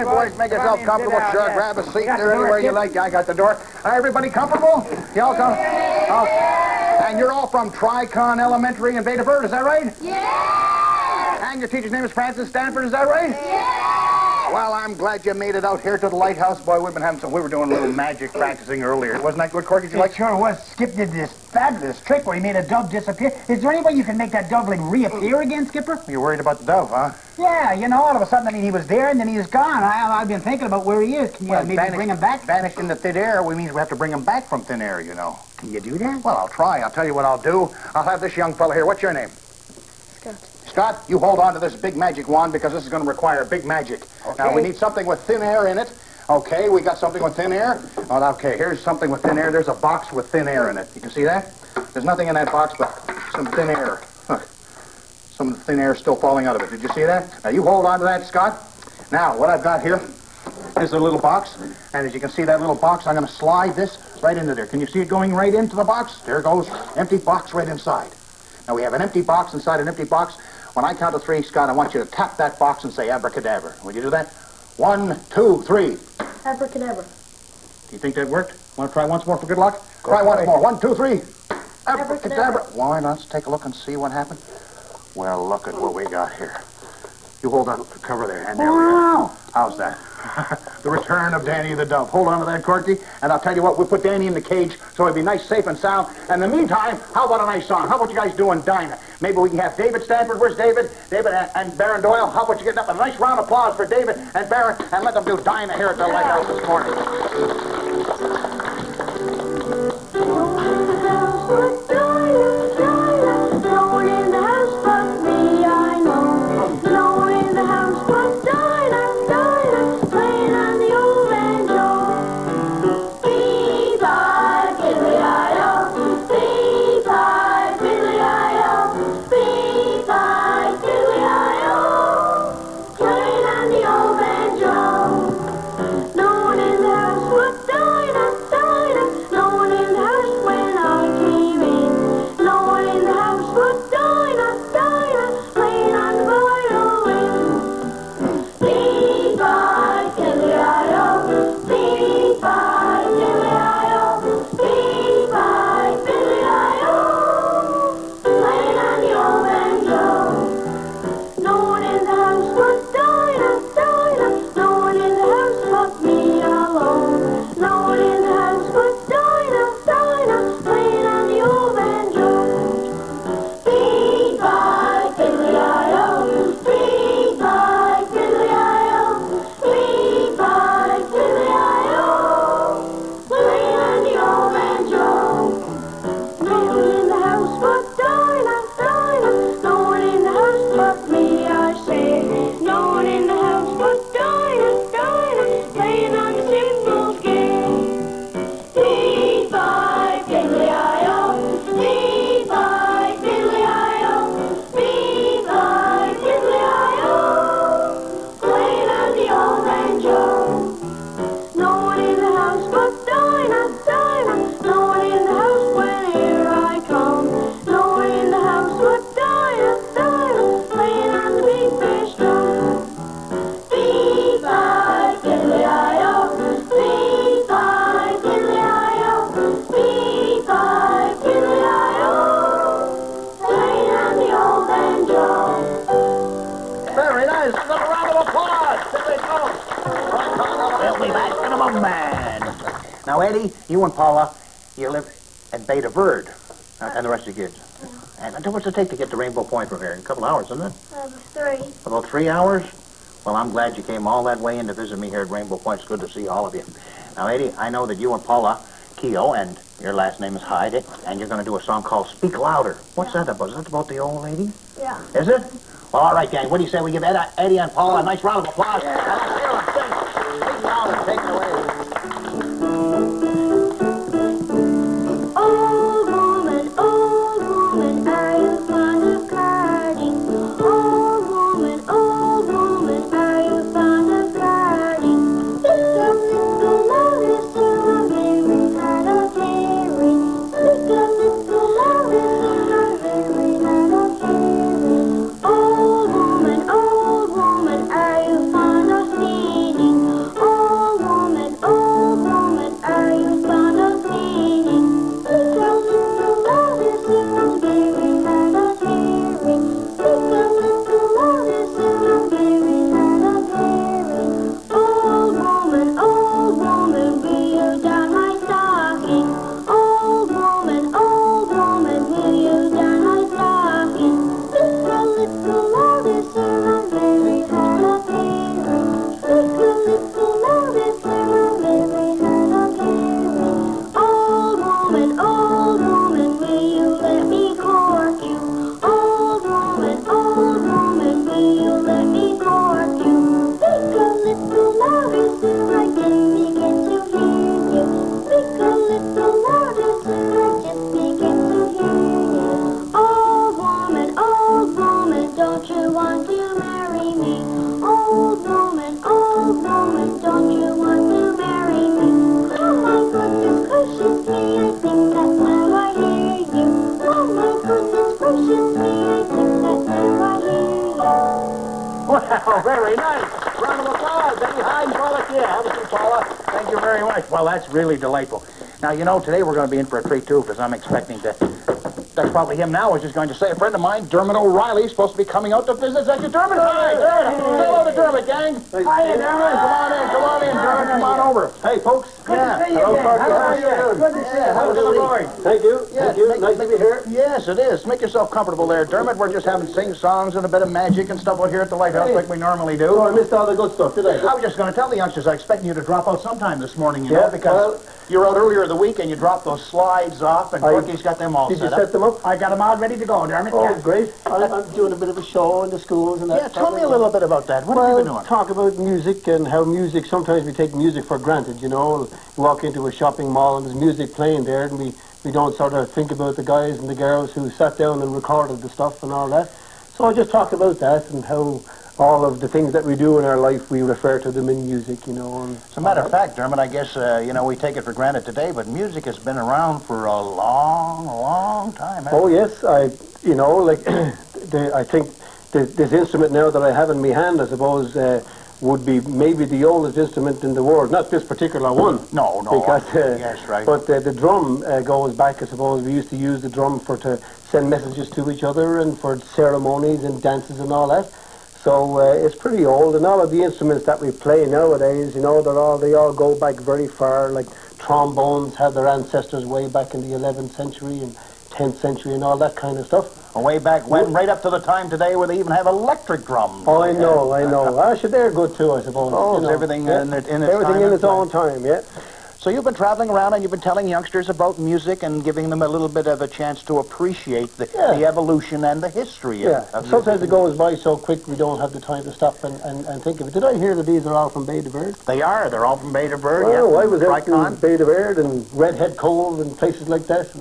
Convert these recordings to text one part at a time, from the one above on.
in, boys. Make yourself comfortable. Sure, grab a seat there anywhere you like. I got the door. Everybody comfortable? You all come? Oh. And you're all from Tricon Elementary in Beta Verde, is that right? Yeah! And your teacher's name is Francis Stanford, is that right? Yeah! Well, I'm glad you made it out here to the lighthouse. Boy, we were doing a little magic practicing earlier. Wasn't that good, Corky? Did you like? It sure was. Skip did this fabulous trick where he made a dove disappear. Is there any way you can make that dove, like, reappear again, Skipper? You're worried about the dove, huh? Yeah, you know, all of a sudden, I mean, he was there and then he was gone. I've been thinking about where he is. Can you maybe bring him back? Vanished into thin air, we means we have to bring him back from thin air, you know. Can you do that? Well, I'll try. I'll tell you what I'll do. I'll have this young fella here. What's your name? Scott. Scott, you hold on to this big magic wand because this is going to require big magic. Okay. Now, we need something with thin air in it. Okay, we got something with thin air. Oh, okay, here's something with thin air. There's a box with thin air in it. You can see that? There's nothing in that box but some thin air. Look, some thin air still falling out of it. Did you see that? Now, you hold on to that, Scott. Now, what I've got here is a little box. And as you can see that little box, I'm going to slide this right into there. Can you see it going right into the box? There it goes. Empty box right inside. Now, we have an empty box inside an empty box. When I count to 3, Scott, I want you to tap that box and say abracadabra. Will you do that? 1, 2, 3. Abracadabra. Do you think that worked? Want to try once more for good luck? Try once more. 1, 2, 3. Abracadabra. Why not? Let's take a look and see what happened. Well, look at what we got here. You hold that cover there, and there we are. How's that? The return of Danny the Dove. Hold on to that, Corky, and I'll tell you what, we'll put Danny in the cage so he'll be nice, safe, and sound. And in the meantime, how about a nice song? How about you guys doing Dinah? Maybe we can have David Stanford. Where's David? David and Baron Doyle. How about you getting up a nice round of applause for David and Baron and let them do Dinah here at the lighthouse this morning. Now, Eddie, you and Paula, you live in Beta Verde, and the rest of the kids. Yeah. And what's it take to get to Rainbow Point from here? A couple hours, isn't it? 3. About 3 hours? Well, I'm glad you came all that way in to visit me here at Rainbow Point. It's good to see all of you. Now, Eddie, I know that you and Paula Keogh, and your last name is Hyde, and you're going to do a song called Speak Louder. What's that about? Is that about the old lady? Yeah. Is it? Well, all right, gang. What do you say we give Eddie and Paula a nice round of applause? Yeah. And let's hear them sing. Speak Louder. Take it away. Old woman, are you fond of singing? Very nice. Round of applause. Hi, Paula. Yeah, have a seat, Paula. Thank you very much. Well, that's really delightful. Now, you know, today we're going to be in for a treat, too, because I'm expecting to... That's probably him now. I was just going to say, a friend of mine, Dermot O'Reilly, is supposed to be coming out to visit. Thank you, Dermot. Hi, Dermot. Say hello to Dermot, gang. Hi, Dermot. Come on in, Dermot. Come on over. Hey, folks. Good to see you again. How are you? Good to see you. How's it going? Thank you. Thank you. Nice to be here. Yes, it is. Make yourself comfortable there, Dermot. We're just having sing songs and a bit of magic and stuff out here at the lighthouse like we normally do. Oh, I missed all the good stuff, did I? I was just going to tell the youngsters I expect you to drop out sometime this morning, you know, because you were out earlier in the week and you dropped those slides off and Corky's got them all Did you set up. set them up? I got them all ready to go, Dermot. Oh, Yeah. great. I'm doing a bit of a show in the schools and that. Yeah, tell me a little bit about that. What have you been doing? Talk about music and how music, sometimes we take music for granted, you know. We walk into a shopping mall and there's music playing there and we don't sort of think about the guys and the girls who sat down and recorded the stuff and all that. So I just talk about that and how all of the things that we do in our life, we refer to them in music, you know. And As a matter of fact, Dermot, I guess, you know, we take it for granted today, but music has been around for a long, long time. Oh, yes. You know, like, I think this instrument now that I have in my hand, I suppose, would be maybe the oldest instrument in the world. Not this particular one. No. Because, yes, right. But the drum goes back, I suppose. We used to use the drum to send messages to each other and for ceremonies and dances and all that. So it's pretty old, and all of the instruments that we play nowadays, you know, they all go back very far. Like trombones had their ancestors way back in the 11th century and 10th century and all that kind of stuff. Way back when, right up to the time today where they even have electric drums. Oh, I know. Actually, they're good too, I suppose. Oh, you know. everything in its time. Everything in its own time, yeah. So you've been traveling around and you've been telling youngsters about music and giving them a little bit of a chance to appreciate the evolution and the history of Sometimes music. it goes by so quick we don't have the time to stop and think of it. Did I hear that these are all from Bay de Verde? They are. They're all from Bay de Verde. Well, I was out Tricon. in Bay de Verde and Redhead Cove and places like that.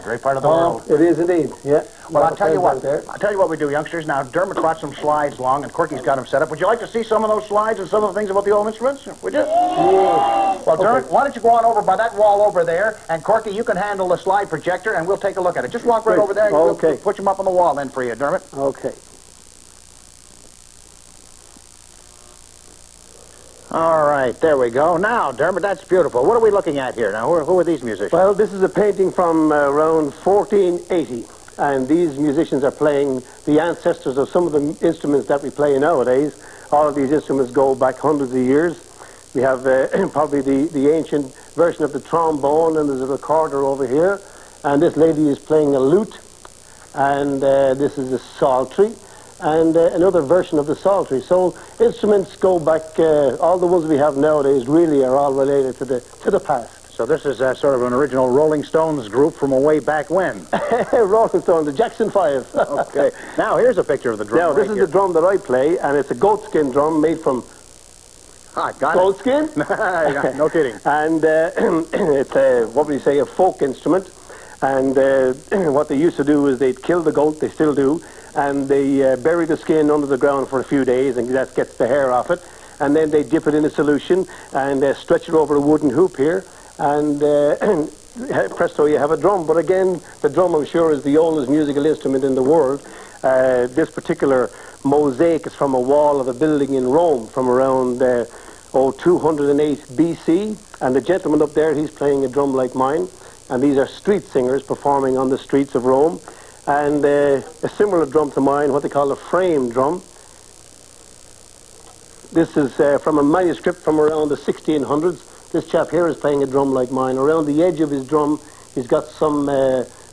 Great part of the world. It is indeed, yeah. Well, I'll tell you what we do, youngsters. Now, Dermot brought some slides along, and Corky's got them set up. Would you like to see some of those slides and some of the things about the old instruments? Would you? Yeah. Well, Dermot, why don't you go on over by that wall over there, and Corky, you can handle the slide projector, and we'll take a look at it. Just walk right over there, and we'll put them up on the wall then for you, Dermot. Okay. All right, there we go. Now, Dermot, that's beautiful. What are we looking at here? Now, who are these musicians? Well, this is a painting from around 1480. And these musicians are playing the ancestors of some of the instruments that we play nowadays. All of these instruments go back hundreds of years. We have probably the ancient version of the trombone, and there's a recorder over here. And this lady is playing a lute, and this is a psaltery, and another version of the psaltery. So instruments go back, all the ones we have nowadays really are all related to the past. So this is sort of an original Rolling Stones group from a way back when. Rolling Stones, the Jackson 5. Okay. Now, here's a picture of the drum. Now, this is the drum that I play, and it's a goatskin drum made from goatskin. No kidding. And it's what would you say, a folk instrument. And what they used to do is they'd kill the goat, they still do, and they bury the skin under the ground for a few days, and that gets the hair off it. And then they dip it in a solution and stretch it over a wooden hoop here. And presto, you have a drum. But again, the drum, I'm sure, is the oldest musical instrument in the world. This particular mosaic is from a wall of a building in Rome from around 208 BC. And the gentleman up there, he's playing a drum like mine. And these are street singers performing on the streets of Rome. And a similar drum to mine, what they call a frame drum. This is from a manuscript from around the 1600s. This chap here is playing a drum like mine. Around the edge of his drum, he's got some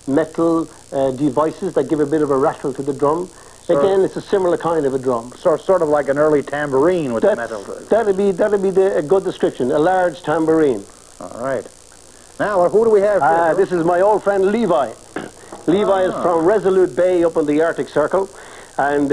metal devices that give a bit of a rattle to the drum. Again, it's a similar kind of a drum. So sort of like an early tambourine with the metal. That'd be a good description. A large tambourine. All right. Now, who do we have here? This is my old friend Levi. Levi is from Resolute Bay up in the Arctic Circle. And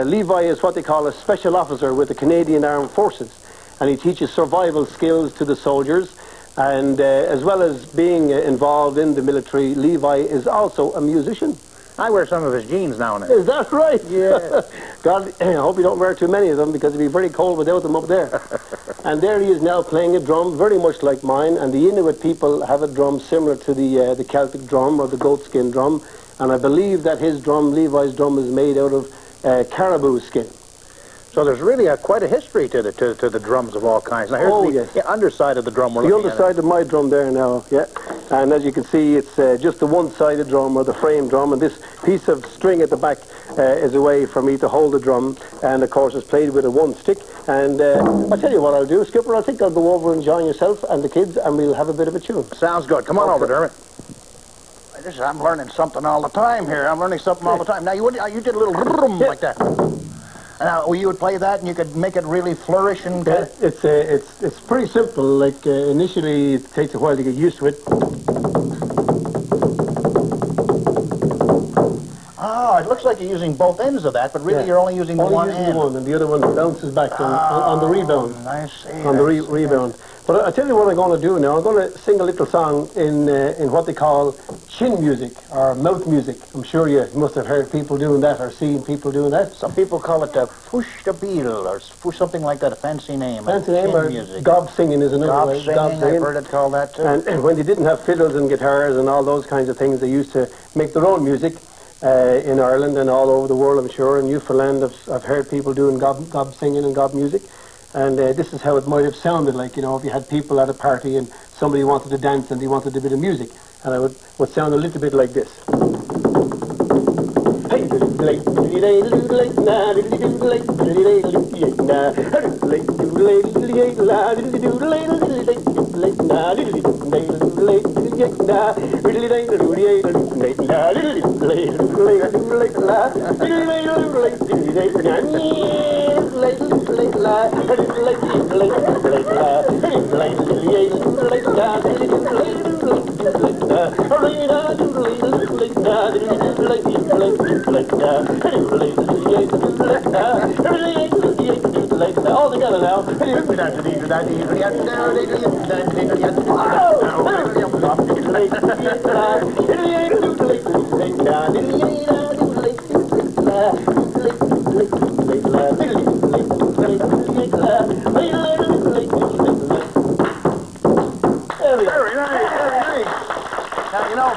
Levi is what they call a special officer with the Canadian Armed Forces. And he teaches survival skills to the soldiers. And as well as being involved in the military, Levi is also a musician. I wear some of his jeans now and then. Is that right? Yeah. God, I hope you don't wear too many of them because it'd be very cold without them up there. And there he is now playing a drum very much like mine. And the Inuit people have a drum similar to the Celtic drum or the goatskin drum. And I believe that his drum, Levi's drum, is made out of caribou skin. So there's really quite a history to the drums of all kinds. Now here's the underside of the drum we're The looking underside of my drum there now, yeah. And as you can see, it's just the one-sided drum, or the frame drum, and this piece of string at the back is a way for me to hold the drum, and of course it's played with a one stick. And I'll tell you what I'll do, Skipper, I think I'll go over and join yourself and the kids, and we'll have a bit of a tune. Sounds good. Come on over, Dermot. I'm learning something all the time here. I'm learning something all the time. Now, you did a little like that. Now, you would play that, and you could make it really flourish and... It's pretty simple. Like, initially, it takes a while to get used to it. Oh, it looks like you're using both ends of that, but really you're only using one end. One, and the other one bounces back on the rebound. I see. On the rebound. But I'll tell you what I'm going to do now. I'm going to sing a little song in what they call chin music, or mouth music. I'm sure you must have heard people doing that, or seen people doing that. Some people call it push the beetle, or something like that, a fancy name. Fancy name, or music. gob singing is another way. Gob singing, I've heard it called that too. And when they didn't have fiddles and guitars and all those kinds of things, they used to make their own music in Ireland and all over the world, I'm sure. In Newfoundland, I've heard people doing gob singing and gob music. And this is how it might have sounded like, you know, if you had people at a party and somebody wanted to dance and they wanted a bit of music. And it would sound a little bit like this. All together now. Very nice, very nice. Now, you know,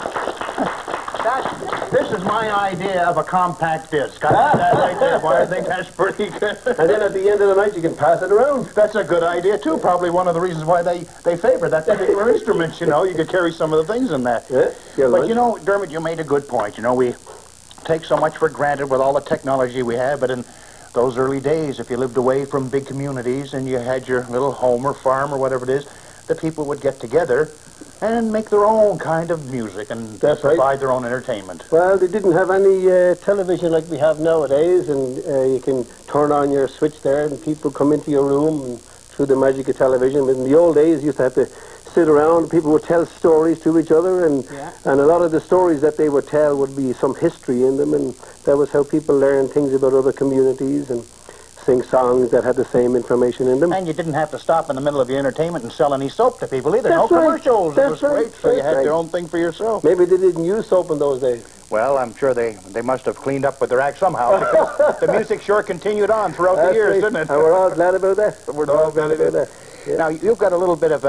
this is my idea of a compact disc. That right there, boy, I think that's pretty good. And then at the end of the night, you can pass it around. That's a good idea, too. Probably one of the reasons why they favor that particular instrument, you know. You could carry some of the things in that. Yeah, but, you know, Dermot, you made a good point. You know, we take so much for granted with all the technology we have, but in those early days, if you lived away from big communities and you had your little home or farm or whatever it is, the people would get together and make their own kind of music and provide their own entertainment. Well, they didn't have any television like we have nowadays, and you can turn on your switch there and people come into your room and through the magic of television. But in the old days, you used to have to sit around, people would tell stories to each other, and a lot of the stories that they would tell would be some history in them, and that was how people learned things about other communities and sing songs that had the same information in them. And you didn't have to stop in the middle of your entertainment and sell any soap to people either. That's no right. commercials. That's it was great, so you had your own thing for yourself. Maybe they didn't use soap in those days. Well, I'm sure they must have cleaned up with their act somehow, because the music sure continued on throughout the years, didn't it? And we're all glad about that. We're all glad about that. Yeah. Now, you've got a little bit of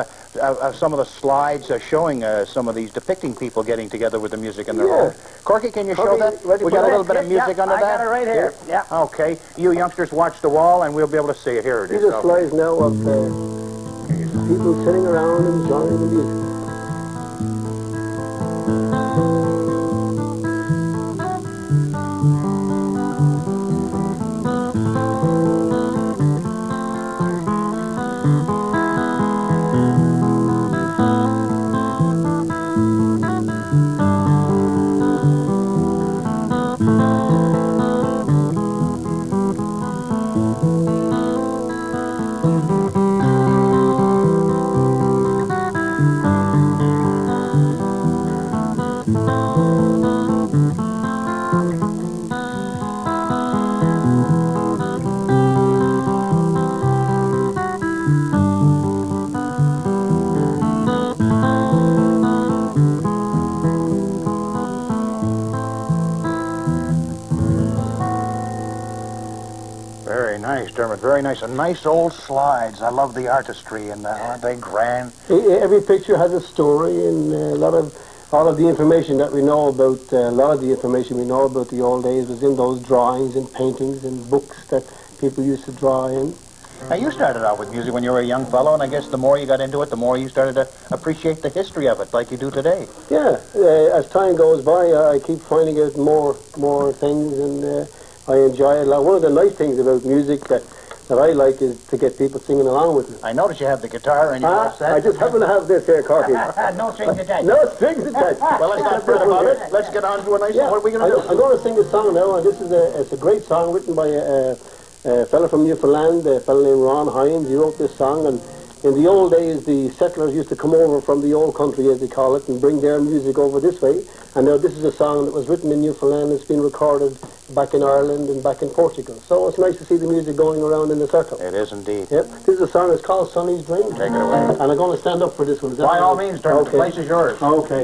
some of the slides showing some of these depicting people getting together with the music in their home. Corky, can you show that? We got a little bit of music under that? I got it right here. Yeah. Okay. You youngsters watch the wall, and we'll be able to see it. Here it is. These are slides now of people sitting around enjoying the music. Very nice, Dermot. Very nice. And nice old slides. I love the artistry, and aren't they grand? Every picture has a story, and all of the information that we know about, a lot of the information we know about the old days was in those drawings and paintings and books that people used to draw in. Now, you started out with music when you were a young fellow, and I guess the more you got into it, the more you started to appreciate the history of it, like you do today. Yeah, as time goes by, I keep finding out more things, and I enjoy it a lot. One of the nice things about music that I like is to get people singing along with it. I notice you have the guitar and you're all set. I just happen to have this here, Corky. No strings attached. No strings attached. Well, let's not fret about it. Let's get on to a nice one. What are we going to do? I'm going to sing a song now, and this is it's a great song written by a fella from Newfoundland, a fella named Ron Hines. He wrote this song, and in the old days, the settlers used to come over from the old country, as they call it, and bring their music over this way. And now this is a song that was written in Newfoundland. It's been recorded back in Ireland and back in Portugal. So it's nice to see the music going around in a circle. It is indeed. Yep. This is a song that's called Sonny's Dream. Take it away. And I'm going to stand up for this one. Is that By all right? means, Dermot, the place is yours. Okay.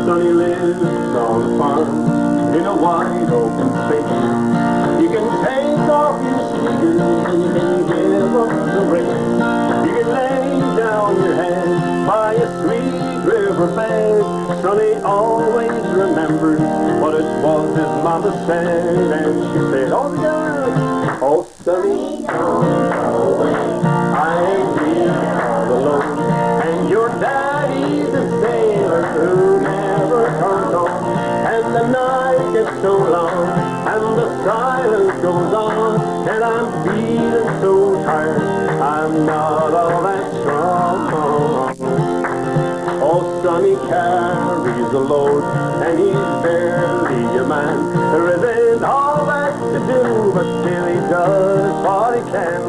Sonny lives on the farm in a wide open space. You can take off your sneakers and you can give up the race. You can lay down your head by a sweet river bed. Sonny always remembers what it was his mama said, and she said, oh yeah, oh Sonny, don't go away. I ain't here all alone, and your daddy's a sailor who never comes home, and the night gets so long, and the silence goes on, and I'm feeling so tired, I'm not all that strong. Oh, Sonny carries a load, and he's barely a man. There isn't all that to do, but still he does what he can.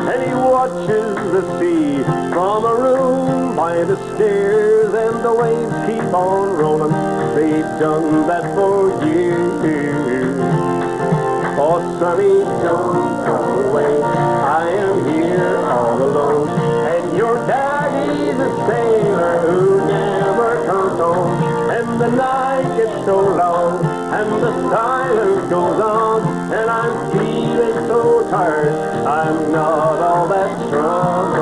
And he watches the sea from a room by the stairs, and the waves keep on rolling. They've done that for years. Oh, Sonny, don't go away. I am here all alone, and your daddy's a sailor who never comes home. And the night gets so long, and the silence goes on, and I'm feeling so tired, I'm not all that strong.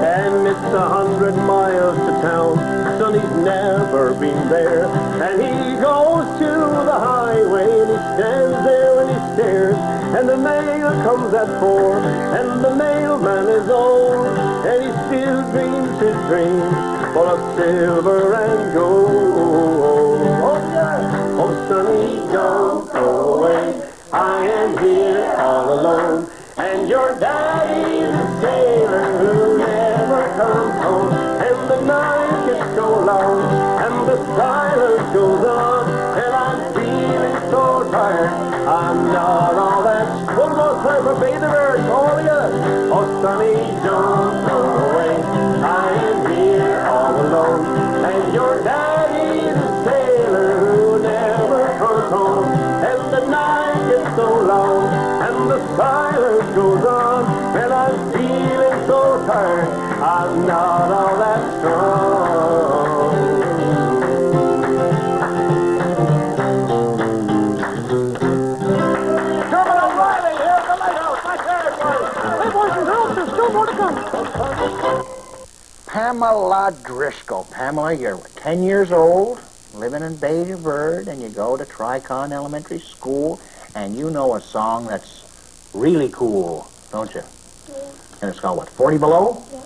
And it's 100 miles to town, Sonny's never been there, and he goes to the highway, and he stands there and he stares, and the mail comes at 4, and the mailman is old, and he still dreams his dreams full of silver and gold. Oh yeah, oh Sonny, don't go away. I am here all alone, and your daddy's a sailor who never comes home, and the night gets so long, and the silence goes on, and I'm feeling so tired, I'm not all that. One more time for Bay the Bird, all of you. Oh Sonny, don't go away. I am here all alone, and your daddy's a sailor who never comes home, and the night gets so long, and the silence goes on, and I'm feeling so tired, I'm not all that strong. Dermot O'Reilly here at the lighthouse. My territory. Hey, boys and girls, there's still more to come. Pamela Driscoll. Pamela, you're 10 years old, living in Bay de Verde, and you go to Tricon Elementary School, and you know a song that's really cool, don't you? Yeah. And it's called what, 40 Below? Yeah.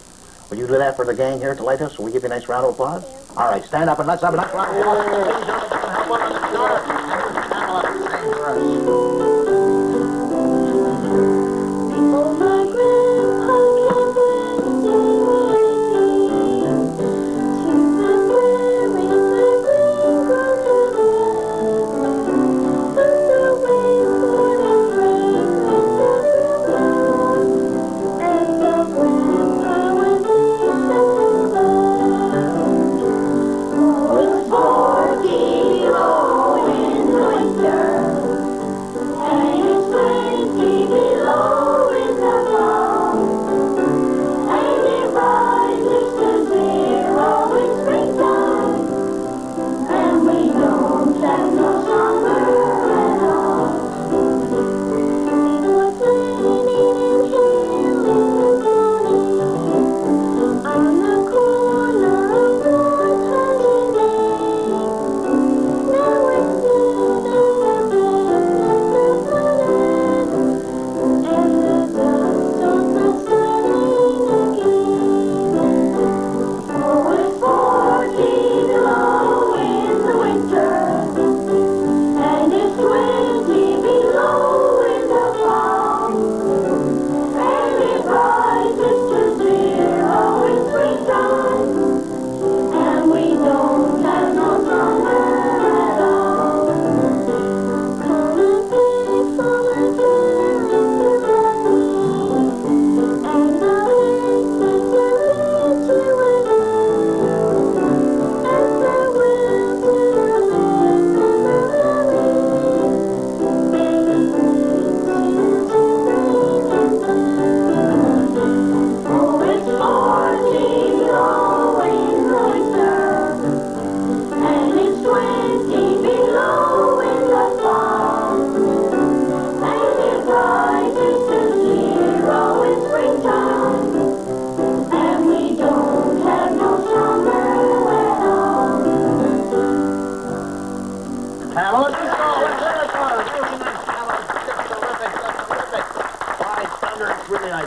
Will you do that for the gang here at the lighthouse? Will we give you a nice round of applause? Yeah. All right, stand up and let's have a nice round of applause. Ladies and gentlemen, you can help one on the guitar. Pamela, sing for us. Oh, my grandpa came Wednesday to my wearing my green golden and the wakeboard and rain and the grandpa went east and west. Oh, it's 40 below in the winter.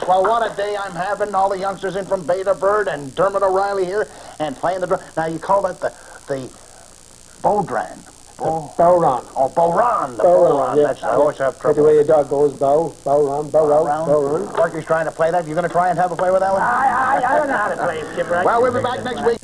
Well, what a day I'm having. All the youngsters in from Beta Bird and Dermot O'Reilly here and playing the drum. Now, you call that the Bodran. Bowron. Oh, Bowron. The Bowron, yeah. That's, I always have That's trouble. the way a dog goes, bow, bowron, bowron, bowron. Corky's trying to play that. You going to try and have a play with that one? I don't know how to play it, Skipper. Well, we'll be back next week.